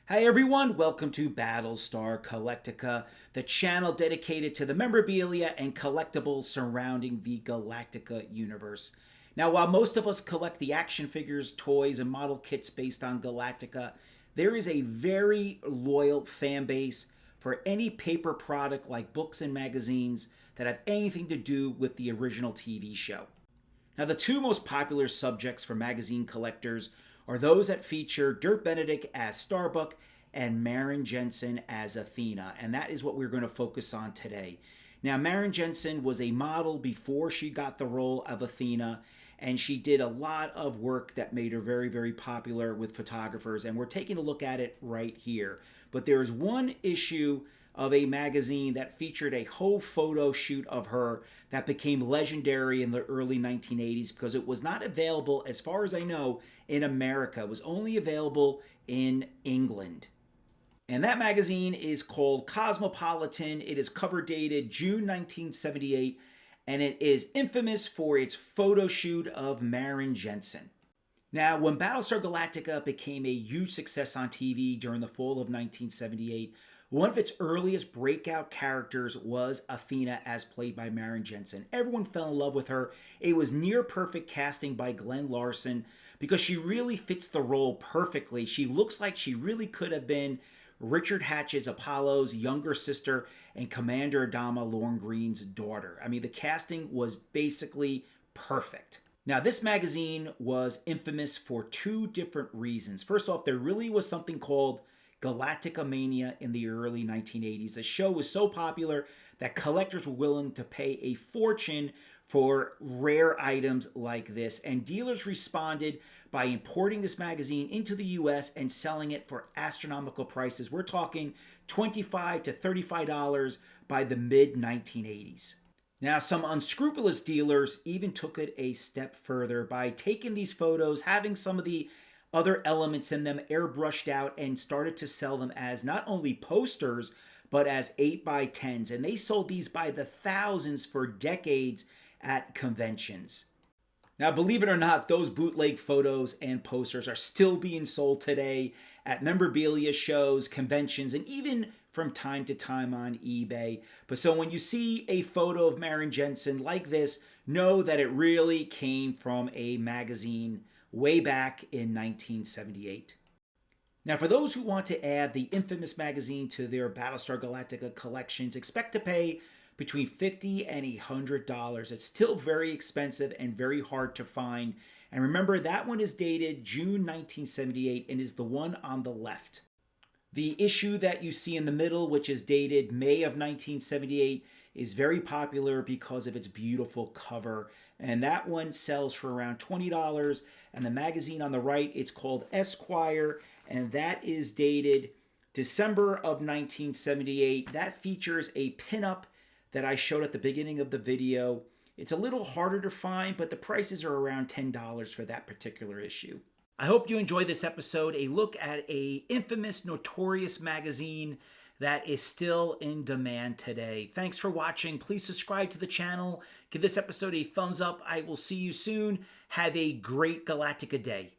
Hi everyone, welcome to Battlestar Galactica, the channel dedicated to the memorabilia and collectibles surrounding the Galactica universe. Now, while most of us collect the action figures, toys, and model kits based on Galactica, there is a very loyal fan base for any paper product like books and magazines that have anything to do with the original TV show. Now, the two most popular subjects for magazine collectors are those that feature Dirk Benedict as Starbuck and Marin Jensen as Athena, and that is what we're going to focus on today. Now, Marin Jensen was a model before she got the role of Athena, and she did a lot of work that made her very, very popular with photographers, and we're taking a look at it right here. But there is one issue of a magazine that featured a whole photo shoot of her that became legendary in the early 1980s because it was not available, as far as I know, in America. It was only available in England. And that magazine is called Cosmopolitan. It is cover dated June 1978, and it is infamous for its photo shoot of Marin Jensen. Now, when Battlestar Galactica became a huge success on TV during the fall of 1978, one of its earliest breakout characters was Athena, as played by Marin Jensen. Everyone fell in love with her. It was near perfect casting by Glenn Larson because she really fits the role perfectly. She looks like she really could have been Richard Hatch's Apollo's younger sister and Commander Adama Lorne Green's daughter. I mean, the casting was basically perfect. Now, this magazine was infamous for two different reasons. First off, there really was something called Galactica Mania in the early 1980s. The show was so popular that collectors were willing to pay a fortune for rare items like this, and dealers responded by importing this magazine into the US and selling it for astronomical prices. We're talking $25 to $35 by the mid 1980s. Now, some unscrupulous dealers even took it a step further by taking these photos, having some of the other elements in them airbrushed out, and started to sell them as not only posters, but as 8x10s. And they sold these by the thousands for decades at conventions. Now, believe it or not, those bootleg photos and posters are still being sold today at memorabilia shows, conventions, and even from time to time on eBay. But so when you see a photo of Marin Jensen like this, know that it really came from a magazine way back in 1978. Now, for those who want to add the infamous magazine to their Battlestar Galactica collections, expect to pay between $50 and $100. It's still very expensive and very hard to find. And remember, that one is dated June 1978 and is the one on the left. The issue that you see in the middle, which is dated May of 1978, is very popular because of its beautiful cover. And that one sells for around $20. And the magazine on the right, it's called Esquire, and that is dated December of 1978. That features a pinup that I showed at the beginning of the video. It's a little harder to find, but the prices are around $10 for that particular issue. I hope you enjoyed this episode, a look at a infamous, notorious magazine that is still in demand today. Thanks for watching. Please subscribe to the channel. Give this episode a thumbs up. I will see you soon. Have a great Galactica day.